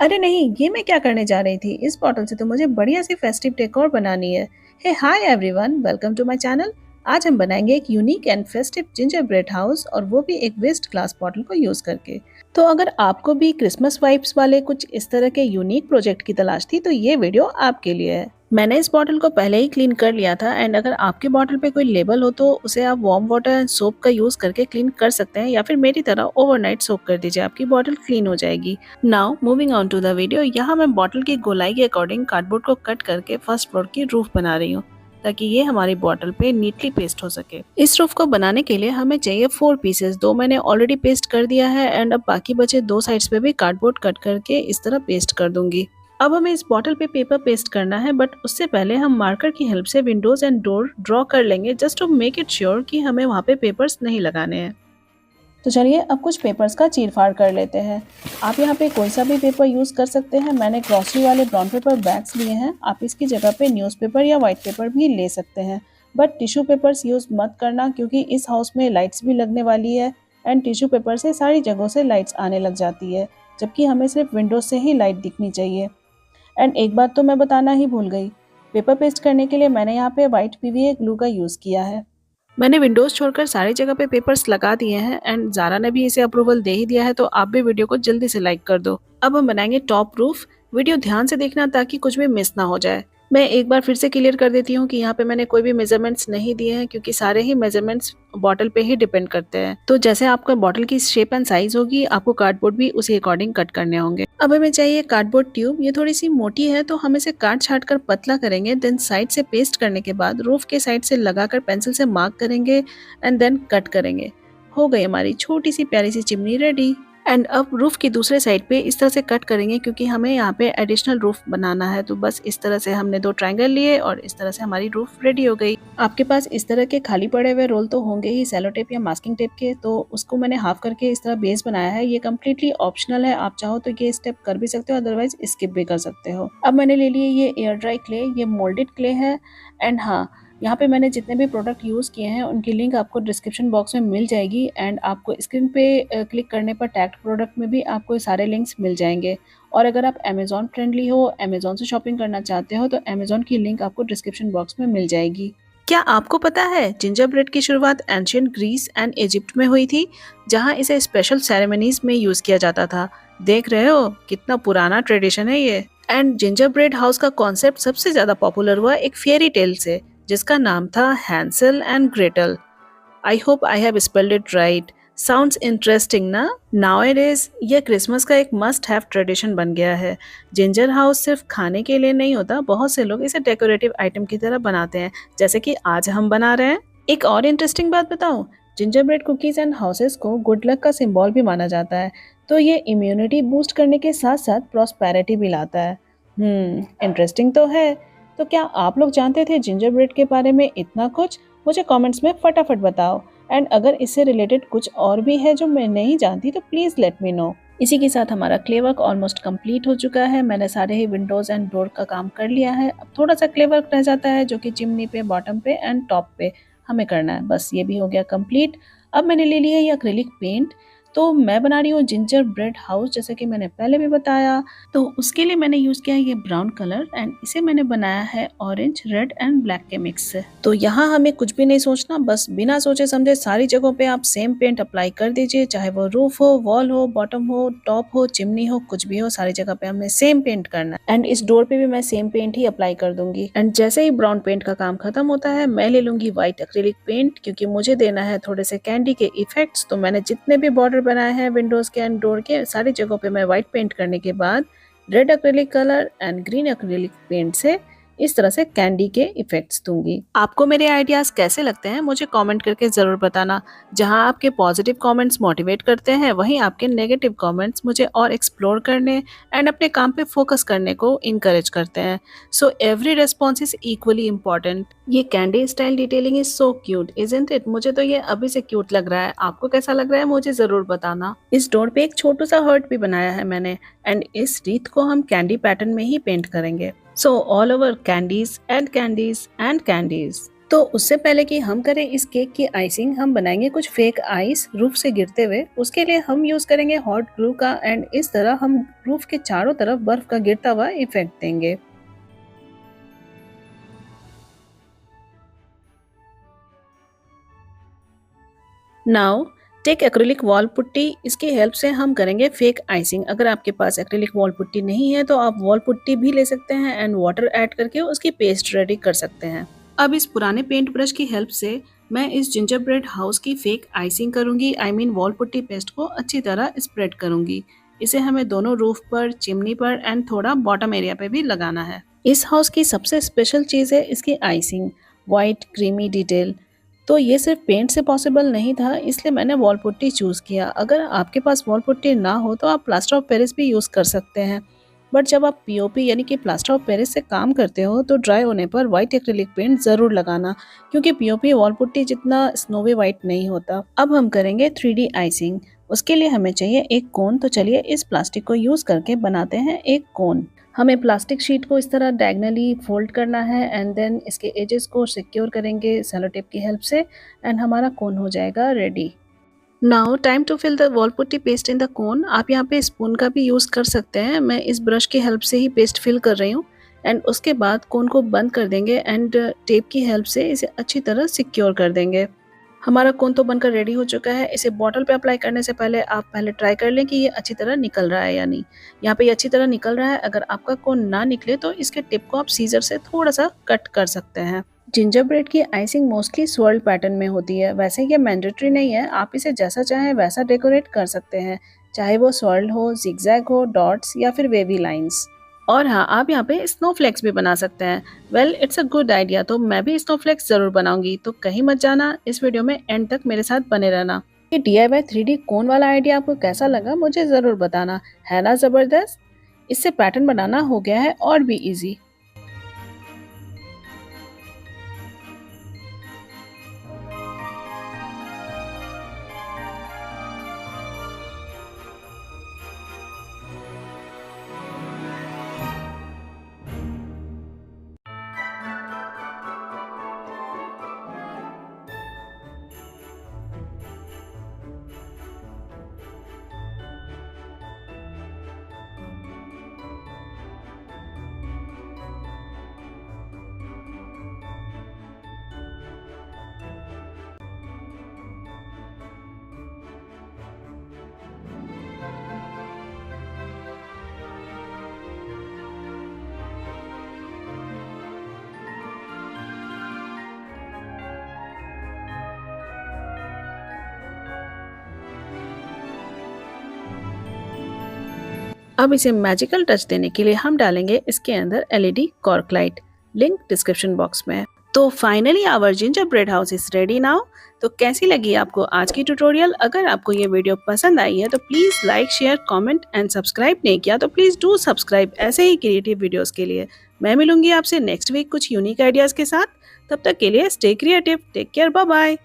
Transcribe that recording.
अरे नहीं, ये मैं क्या करने जा रही थी? इस बॉटल से तो मुझे बढ़िया सी फेस्टिव डेकोर बनानी है। Hey hi everyone, welcome to my channel. आज हम बनाएंगे एक unique and festive gingerbread house और वो भी एक वेस्ट ग्लास बॉटल को यूज करके। तो अगर आपको भी क्रिसमस वाइब्स वाले कुछ इस तरह के यूनिक प्रोजेक्ट की तलाश थी तो ये वीडियो आपके लिए है। मैंने इस बॉटल को पहले ही क्लीन कर लिया था एंड अगर आपके बॉटल पे कोई लेबल हो तो उसे आप वार्म वाटर एंड सोप का यूज करके क्लीन कर सकते हैं या फिर मेरी तरह ओवरनाइट सोक कर दीजिए, आपकी बॉटल क्लीन हो जाएगी। Now moving on to the video. यहाँ मैं बॉटल की गोलाई के अकॉर्डिंग कार्डबोर्ड को कट करके फर्स्ट फ्लोर की रूफ बना रही हूँ ताकि ये हमारी बॉटल पे नीटली पेस्ट हो सके। इस रूफ को बनाने के लिए हमें चाहिए 4 पीसेस। 2 मैंने ऑलरेडी पेस्ट कर दिया है एंड अब बाकी बचे 2 साइड्स पे भी कार्डबोर्ड कट करके इस तरह पेस्ट कर दूंगी। अब हमें इस बॉटल पे पेपर पेस्ट करना है बट उससे पहले हम मार्कर की हेल्प से विंडोज एंड डोर ड्रॉ कर लेंगे just to make it sure कि हमें वहाँ पे पेपर्स नहीं लगाने हैं। तो चलिए अब कुछ पेपर्स का चीरफाड़ कर लेते हैं। आप यहाँ पे कोई सा भी पेपर यूज़ कर सकते हैं। मैंने ग्रॉसरी वाले ब्राउन पेपर बैग्स लिए हैं। आप इसकी जगह पे न्यूज़पेपर या वाइट पेपर भी ले सकते हैं बट टिश्यू पेपर्स यूज़ मत करना क्योंकि इस हाउस में लाइट्स भी लगने वाली है एंड टिश्यू पेपर से सारी जगहों से लाइट्स आने लग जाती है जबकि हमें सिर्फ विंडोज से ही लाइट दिखनी चाहिए। एंड एक बात तो मैं बताना ही भूल गई, पेपर पेस्ट करने के लिए मैंने यहाँ पे व्हाइट पीवीए ग्लू का यूज़ किया है। मैंने विंडोज छोड़कर सारी जगह पे पेपर्स लगा दिए हैं एंड ज़ारा ने भी इसे अप्रूवल दे ही दिया है तो आप भी वीडियो को जल्दी से लाइक कर दो। अब हम बनाएंगे टॉप रूफ। वीडियो ध्यान से देखना ताकि कुछ भी मिस ना हो जाए। मैं एक बार फिर से क्लियर कर देती हूँ कि यहाँ पे मैंने कोई भी मेजरमेंट्स नहीं दिए हैं क्योंकि सारे ही मेजरमेंट्स बॉटल पे ही डिपेंड करते हैं। तो जैसे आपका बॉटल की शेप एंड साइज होगी आपको कार्डबोर्ड भी उसी अकॉर्डिंग कट करने होंगे। अब हमें चाहिए कार्डबोर्ड ट्यूब। ये थोड़ी सी मोटी है तो हम इसे काट छाट कर पतला करेंगे। देन साइड से पेस्ट करने के बाद रूफ के साइड से लगाकर पेंसिल से मार्क करेंगे एंड देन कट करेंगे। हो गई हमारी छोटी सी प्यारी सी चिमनी रेडी। एंड अब रूफ की दूसरे साइड पे इस तरह से कट करेंगे क्योंकि हमें यहाँ पे एडिशनल रूफ बनाना है। तो बस इस तरह से हमने 2 ट्रायंगल लिए और इस तरह से हमारी रूफ रेडी हो गई। आपके पास इस तरह के खाली पड़े हुए रोल तो होंगे ही सेलो टेप या मास्किंग टेप के, तो उसको मैंने हाफ करके इस तरह बेस बनाया है। ये कम्प्लीटली ऑप्शनल है, आप चाहो तो ये स्टेप कर भी सकते हो अदरवाइज स्किप भी कर सकते हो। अब मैंने ले लिए ये एयर ड्राई क्ले। ये मोल्डेड क्ले है एंड हाँ, यहाँ पे मैंने जितने भी प्रोडक्ट यूज़ किए हैं उनकी लिंक आपको डिस्क्रिप्शन बॉक्स में मिल जाएगी एंड आपको स्क्रीन पे क्लिक करने पर टैग्ड प्रोडक्ट में भी आपको सारे लिंक्स मिल जाएंगे। और अगर आप अमेज़ॉन फ्रेंडली हो, अमेज़ॉन से शॉपिंग करना चाहते हो तो अमेज़ॉन की लिंक आपको डिस्क्रिप्शन बॉक्स में मिल जाएगी। क्या आपको पता है जिंजर ब्रेड की शुरुआत एंशियंट ग्रीस एंड इजिप्ट में हुई थी जहाँ इसे स्पेशल सेरेमनीज में यूज़ किया जाता था। देख रहे हो कितना पुराना ट्रेडिशन है ये। एंड जिंजर ब्रेड हाउस का कॉन्सेप्ट सबसे ज़्यादा पॉपुलर हुआ एक फेयरी टेल से जिसका नाम था Hansel and Gretel. I hope I have spelled it right. Sounds interesting ना? नाउअडेज ये क्रिसमस का एक मस्ट हैव ट्रेडिशन बन गया है। जिंजर हाउस सिर्फ खाने के लिए नहीं होता, बहुत से लोग इसे डेकोरेटिव आइटम की तरह बनाते हैं जैसे कि आज हम बना रहे हैं। एक और इंटरेस्टिंग बात बताऊं, ginger bread cookies and houses को गुड लक का सिंबल भी माना जाता है। तो ये इम्यूनिटी बूस्ट करने के साथ साथ प्रॉस्पेरिटी भी लाता है। इंटरेस्टिंग तो है। तो क्या आप लोग जानते थे जिंजर ब्रेड के बारे में इतना कुछ? मुझे कमेंट्स में फटाफट बताओ एंड अगर इससे रिलेटेड कुछ और भी है जो मैं नहीं जानती तो प्लीज़ लेट मी नो। इसी के साथ हमारा क्ले वर्क ऑलमोस्ट कंप्लीट हो चुका है। मैंने सारे ही विंडोज़ एंड डोर का काम कर लिया है। अब थोड़ा सा क्ले वर्क रह जाता है जो कि चिमनी पे, बॉटम पे एंड टॉप पे हमें करना है। बस ये भी हो गया कंप्लीट। अब मैंने ले लिया ये एक्रिलिक पेंट। तो मैं बना रही हूँ जिंजर ब्रेड हाउस जैसे कि मैंने पहले भी बताया। तो उसके लिए मैंने यूज़ किया है ये ब्राउन कलर एंड इसे मैंने बनाया है ऑरेंज, रेड एंड ब्लैक के मिक्स से। तो यहाँ हमें कुछ भी नहीं सोचना, बस बिना सोचे समझे सारी जगहों पे आप सेम पेंट अप्लाई कर दीजिए, चाहे वो रूफ हो, वॉल हो, बॉटम हो, टॉप हो, चिमनी हो, कुछ भी हो, सारी जगह पे हमने सेम पेंट करना है। एंड इस डोर पे भी मैं सेम पेंट ही अप्लाई कर दूंगी। एंड जैसे ही ब्राउन पेंट का काम खत्म होता है मैं ले लूंगी व्हाइट एक्रिलिक पेंट क्योंकि मुझे देना है थोड़े से कैंडी के इफेक्ट्स। तो मैंने जितने भी बॉर्डर बनाए हैं विंडोज के एंड डोर के सारी जगहों पे मैं व्हाइट पेंट करने के बाद red acrylic colour and green acrylic paint से इस तरह से कैंडी के इफेक्ट्स दूंगी। आपको मेरे आइडियाज कैसे लगते हैं मुझे कमेंट करके जरूर बताना। जहां आपके पॉजिटिव कमेंट्स मोटिवेट करते हैं वहीं आपके नेगेटिव कमेंट्स मुझे और एक्सप्लोर करने एंड अपने काम पे फोकस करने को इनकरेज करते हैं। So every response is equally important. ये candy style detailing is so cute, isn't it? मुझे तो ये अभी से क्यूट लग रहा है। आपको कैसा लग रहा है मुझे जरूर बताना। इस डोर पे एक छोटा सा हर्ट भी बनाया है मैंने एंड इस रीत को हम कैंडी पैटर्न में ही पेंट करेंगे। So all over candies and candies and candies. तो उससे पहले कि हम करें इस केक की आइसिंग, हम बनाएंगे कुछ फेक आइस रूफ से गिरते हुए। उसके लिए हम यूज़ करेंगे हॉट ग्लू का एंड इस तरह हम रूफ के चारों तरफ बर्फ का गिरता हुआ इफेक्ट देंगे। Now take acrylic wall putty, इसकी हेल्प से हम करेंगे फेक आइसिंग। अगर आपके पास एक्रिलिक वॉल पुट्टी नहीं है तो आप वॉल पुट्टी भी ले सकते हैं एंड वाटर ऐड करके उसकी पेस्ट रेडी कर सकते हैं। अब इस पुराने पेंट ब्रश की हेल्प से मैं इस जिंजर ब्रेड हाउस की फेक आइसिंग करूंगी। I mean wall putty paste को अच्छी तरह स्प्रेड करूंगी। इसे हमें दोनों रूफ पर, चिमनी पर एंड थोड़ा बॉटम एरिया पे भी लगाना है। इस हाउस की सबसे स्पेशल चीज़ है इसकी आइसिंग, वाइट क्रीमी डिटेल। तो ये सिर्फ पेंट से पॉसिबल नहीं था, इसलिए मैंने वॉल पुट्टी चूज़ किया। अगर आपके पास वॉल पुट्टी ना हो तो आप प्लास्टर ऑफ पेरिस भी यूज़ कर सकते हैं। बट जब आप पीओपी यानी कि प्लास्टर ऑफ पेरिस से काम करते हो तो ड्राई होने पर वाइट एक्रिलिक पेंट ज़रूर लगाना, क्योंकि पीओपी वॉल पुट्टी जितना स्नोवी वाइट नहीं होता। अब हम करेंगे 3D आइसिंग। उसके लिए हमें चाहिए एक कोन। तो चलिए इस प्लास्टिक को यूज़ करके बनाते हैं एक कोन। हमें प्लास्टिक शीट को इस तरह डायगनली फोल्ड करना है एंड देन इसके एजेस को सिक्योर करेंगे सेलो टेप की हेल्प से एंड हमारा कोन हो जाएगा ready. Now time to fill the wall putty paste in the cone. आप यहाँ पे स्पून का भी यूज़ कर सकते हैं। मैं इस ब्रश की हेल्प से ही पेस्ट फिल कर रही हूँ एंड उसके बाद कोन को बंद कर देंगे एंड टेप की हेल्प से इसे अच्छी तरह सिक्योर कर देंगे। हमारा कोन तो बनकर रेडी हो चुका है। इसे बॉटल पे अप्लाई करने से पहले आप पहले ट्राई कर लें कि ये अच्छी तरह निकल रहा है या नहीं। यहाँ पे ये अच्छी तरह निकल रहा है। अगर आपका कोन ना निकले तो इसके टिप को आप सीजर से थोड़ा सा कट कर सकते हैं। जिंजर ब्रेड की आइसिंग मोस्टली स्वर्ल पैटर्न में होती है। वैसे ये मैंडेटरी नहीं है, आप इसे जैसा चाहें वैसा डेकोरेट कर सकते हैं, चाहे वो स्वर्ल हो, जिगजैग हो, डॉट्स या फिर वेवी लाइंस। और हाँ, आप यहाँ पे स्नोफ्लेक्स भी बना सकते हैं। Well it's a good idea. तो मैं भी स्नोफ्लेक्स ज़रूर बनाऊंगी, तो कहीं मत जाना, इस वीडियो में एंड तक मेरे साथ बने रहना। ये DIY 3D कोन वाला आइडिया आपको कैसा लगा मुझे ज़रूर बताना, है ना ज़बरदस्त। इससे पैटर्न बनाना हो गया है और भी ईजी। अब इसे मैजिकल टच देने के लिए हम डालेंगे इसके अंदर LED cork light, link description box में। तो finally our gingerbread house is ready now. तो कैसी लगी आपको आज की ट्यूटोरियल? अगर आपको ये वीडियो पसंद आई है तो please like, share, comment and subscribe नहीं किया तो प्लीज़ डू सब्सक्राइब ऐसे ही क्रिएटिव वीडियोस के लिए। मैं मिलूंगी आपसे नेक्स्ट वीक कुछ यूनिक आइडियाज़ के साथ। तब तक के लिए stay creative, take care, bye bye.